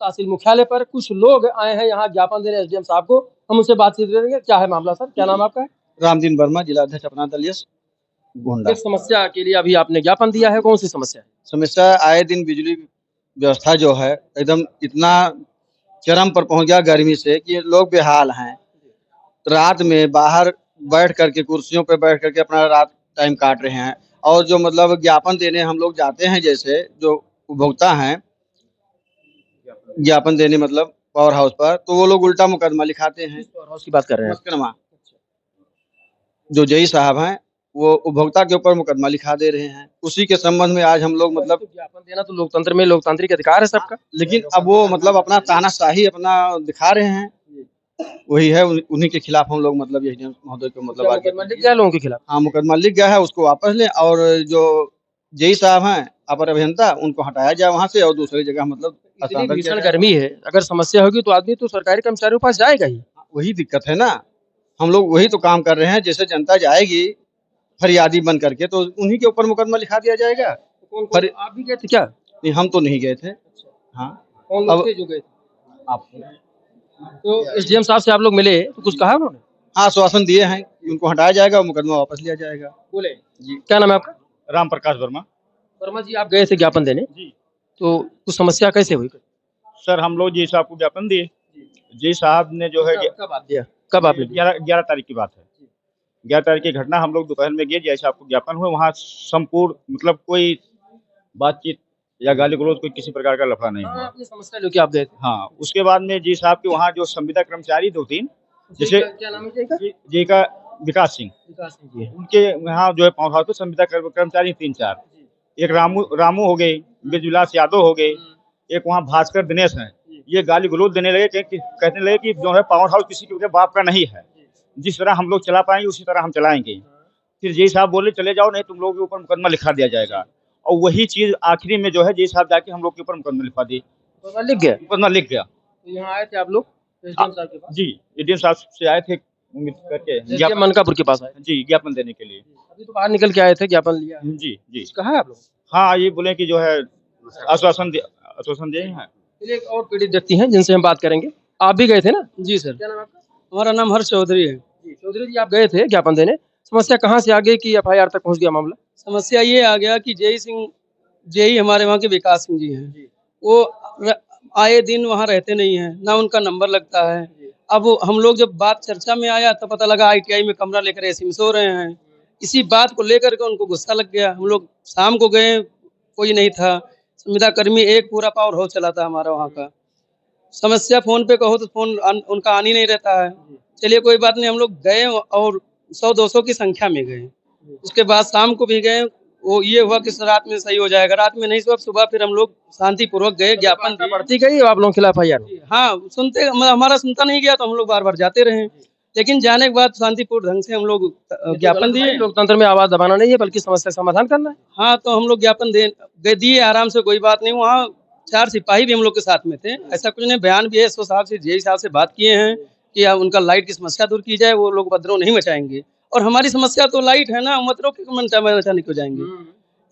तहसील मुख्यालय पर कुछ लोग आए हैं यहाँ ज्ञापन देने एसडीएम साहब को। हम उनसे बातचीत करेंगे। क्या है मामला सर, क्या नाम आपका है? रामदीन वर्मा, जिला अध्यक्ष अपना दल गोंडा। एक समस्या के लिए अभी आपने ज्ञापन दिया है, कौन सी समस्या है? समस्या आए दिन बिजली व्यवस्था जो है एकदम इतना चरम पर पहुंच गया गर्मी से कि लोग बेहाल हैं। रात में बाहर बैठ करके कुर्सियों पे बैठ करके अपना रात टाइम काट रहे हैं। और जो मतलब ज्ञापन देने हम लोग जाते हैं, जैसे जो उपभोक्ता हैं ज्ञापन देने मतलब पावर हाउस पर, तो वो लोग उल्टा मुकदमा लिखाते हैं। पावर हाउस की बात कर रहे हैं? मुकदमा जो जई साहब हैं वो उपभोक्ता के ऊपर मुकदमा लिखा दे रहे हैं। उसी के संबंध में आज हम लोग मतलब ज्ञापन देना तो लोकतंत्र में लोकतांत्रिक अधिकार है सबका, लेकिन अब वो मतलब अपना तानाशाही अपना दिखा रहे हैं। वही है, उन्हीं के खिलाफ हम लोग मतलब एसडीएम महोदय को मतलब आगे मुकदमा लिख गया लोगों के खिलाफ। हाँ, मुकदमा लिख गया है, उसको वापस लें और जो जेई साहब हैं अपर अभियंता उनको हटाया जाए वहाँ से और दूसरी जगह मतलब इतनी भीषण गर्मी है, अगर समस्या होगी तो आदमी तो सरकारी कर्मचारियों के पास जाएगा ही। वही दिक्कत है ना। हम लोग वही तो काम कर रहे हैं। जैसे जनता जाएगी फरियादी बन करके तो उन्हीं के ऊपर मुकदमा लिखा दिया जाएगा। आप भी गए थे क्या? नहीं, हम तो नहीं गए थे। हाँ, कौन लोग थे जो गए थे? आप। तो एसडीएम साहब से आप लोग मिले तो कुछ कहा उन्होंने? हाँ, आश्वासन दिए हैं कि उनको हटाया जाएगा और मुकदमा वापस लिया जाएगा। बोले जी। क्या नाम है आपका? राम प्रकाश वर्मा। वर्मा जी, आप गए थे ज्ञापन देने जी। तो कुछ समस्या कैसे हुई? सर हम लोग जी साहब को ज्ञापन दिए। जी साहब ने जो है कब आप दिया? कब आपने? 11 तारीख की बात है। 11 तारीख की घटना, हम लोग दोपहर में गए, जैसे आपको ज्ञापन हुआ वहाँ संपूर्ण मतलब कोई बातचीत या गाली गलौज कोई किसी प्रकार का लफड़ा नहीं हुआ। अपनी समस्या लेके आप गए थे? हाँ, उसके बाद में जी साहब के वहाँ जो संविदा कर्मचारी 2-3 जैसे क्या नाम है जी का विकास सिंह, जी, उनके यहाँ जो है पावर हाउस पे संविदा कर्मचारी 3-4, एक रामू हो गए, ब्रजविलास यादव हो गए, एक वहाँ भास्कर दिनेश हैं। ये गाली गलौज देने लगे कहने लगे कि जो है पावर हाउस किसी के बाप का नहीं है, जिस तरह हम लोग चला पाएंगे उसी तरह हम चलाएंगे। फिर जी साहब बोले चले जाओ, नहीं तुम लोगों के ऊपर मुकदमा लिखा दिया जाएगा। और वही चीज आखिरी में जो है जी साहब जाके हम लोग के ऊपर मुकदमा लिखा दी। मुकदमा लिख गया। तो यहाँ आए थे आप लोग एसडीएम साहब के पास? जी, एसडीएम साहब से आए थे उम्मीद करके मनकापुर के पास आए जी ज्ञापन देने के लिए। अभी तो बाहर निकल के आए थे, ज्ञापन लिया? जी जी। कहा है आप लोग? हाँ, ये बोले कि जो है आश्वासन दिए हैं। एक और पीड़ित व्यक्ति हैं जिनसे हम बात करेंगे। आप भी गए थे ना? जी सर। क्या नाम आपका? हमारा नाम हर्ष चौधरी है। जी चौधरी जी, आप गए थे ज्ञापन देने। समस्या कहाँ से आगे की एफआईआर तक पहुँच गया मामला? समस्या ये आ गया कि जेई हमारे वहाँ के विकास सिंह जी हैं। वो आए दिन वहाँ रहते नहीं हैं, ना उनका नंबर लगता है। अब हम लोग जब बात चर्चा में आया तो पता लगा आईटीआई में कमरा लेकर एसी में सो रहे हैं। इसी बात को लेकर के उनको गुस्सा लग गया। हम लोग शाम को गए, कोई नहीं था। संविदा कर्मी एक पूरा पावर हाउस चला था हमारा वहाँ का। समस्या फोन पे कहो तो फोन उनका आन ही नहीं रहता है। चलिए कोई बात नहीं, हम लोग गए और 100-200 की संख्या में गए। उसके बाद शाम को भी गए, वो ये हुआ कि रात में सही हो जाएगा, रात में नहीं सुबह फिर हम लोग शांतिपूर्वक गए, ज्ञापन बढ़ती गई आप लोगों के खिलाफ एफआईआर? हाँ, सुनते हमारा सुनता नहीं गया तो हम लोग बार बार जाते रहे। लेकिन जाने के बाद शांतिपूर्ण ढंग से हम लोग ज्ञापन दिए। लोकतंत्र में आवाज दबाना नहीं है बल्कि समस्या समाधान करना है। हाँ, तो हम लोग ज्ञापन दिए आराम से, कोई बात नहीं। वहाँ 4 सिपाही भी हम लोग के साथ में थे। ऐसा कुछ नहीं, बयान भी है एसओ साहब से, जेई साहब से बात किए हैं कि उनका लाइट की समस्या दूर की जाए, वो लोग उपद्रव नहीं मचाएंगे। और हमारी समस्या तो लाइट है ना, उपद्रव के मचाने क्यों जाएंगे?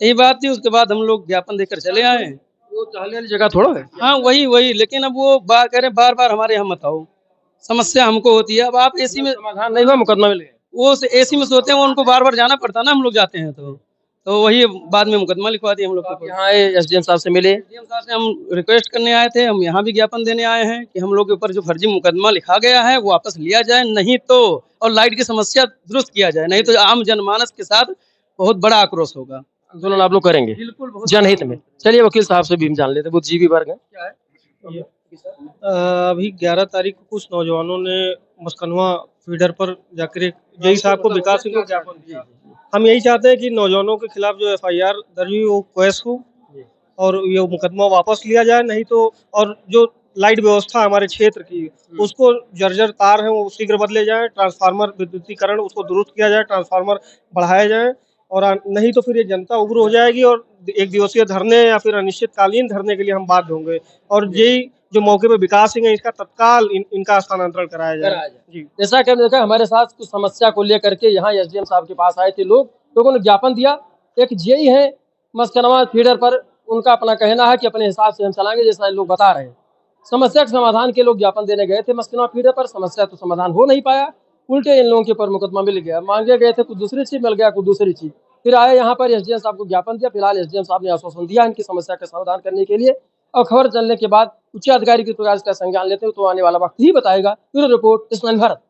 यही बात थी। उसके बाद हम लोग ज्ञापन देकर चले आए। वो टहलने वाली जगह थोड़ा है। हाँ, वही। लेकिन अब वो कह रहे बार बार हमारे यहाँ मत आओ, समस्या हमको होती है। अब आप एसी में समाधान नहीं हुआ, मुकदमा में ले गए। वो एसी में सोते हैं, वो उनको बार बार जाना पड़ता ना, हम लोग जाते हैं तो वही बाद में मुकदमा लिखवा दिया हम लोग को। यहाँ एसडीएम साहब से मिले? एसडीएम साहब से हम रिक्वेस्ट करने आए थे। हम यहाँ भी ज्ञापन देने आए हैं कि हम लोग के ऊपर जो फर्जी मुकदमा लिखा गया है वो वापस लिया जाए, नहीं तो और लाइट की समस्या दुरुस्त किया जाए, नहीं तो आम जनमानस के साथ बहुत बड़ा आक्रोश होगा। आंदोलन आप लोग करेंगे बिल्कुल, जनहित में। चलिए वकील साहब से भी हम जान लेते हैं, बुद्धिजीवी वर्ग है। क्या है अभी 11 तारीख को कुछ नौजवानों ने मस्कनवा फीडर पर जाकर जेई साहब को विकास सिंह को ज्ञापन दिया। हम यही चाहते हैं कि नौजवानों के खिलाफ जो एफआईआर दर्ज हुई वो क्वैश हो और ये मुकदमा वापस लिया जाए, नहीं तो और जो लाइट व्यवस्था हमारे क्षेत्र की उसको जर्जर तार है वो शीघ्र बदले जाए, ट्रांसफार्मर विद्युतीकरण उसको दुरुस्त किया जाए, ट्रांसफार्मर बढ़ाया जाए। और नहीं तो फिर ये जनता उग्र हो जाएगी और एक दिवसीय धरने या फिर अनिश्चितकालीन धरने के लिए हम बाध्य होंगे। और जेई जो मौके पे विकास सिंह है, इसका तत्काल इनका स्थानांतरण कराया जाए। जी, जैसा कि हमने देखा हमारे साथ कुछ समस्या को लेकर के यहाँ एसडीएम साहब के पास आए थे लोगों ने ज्ञापन दिया। एक जेई है मस्कनवा फीडर पर, उनका अपना कहना है कि अपने हिसाब से हम चलाएंगे जैसा लोग बता रहे हैं। समस्या के समाधान के लोग ज्ञापन देने गए थे मस्किना पीढ़े पर, समस्या तो समाधान हो नहीं पाया, उल्टे इन लोगों के ऊपर मुकदमा मिल गया। मांगे गए थे कुछ दूसरी चीज, मिल गया कुछ दूसरी चीज। फिर आए यहाँ पर एसडीएम साहब को ज्ञापन दिया। फिलहाल एसडीएम साहब ने आश्वासन दिया इनकी समस्या का समाधान करने के लिए, और खबर चलने के बाद उच्च अधिकारी की प्रकार इसका संज्ञान लेते हुए तो आने वाला वक्त ही बताएगा। Bureau report, smile Bharat.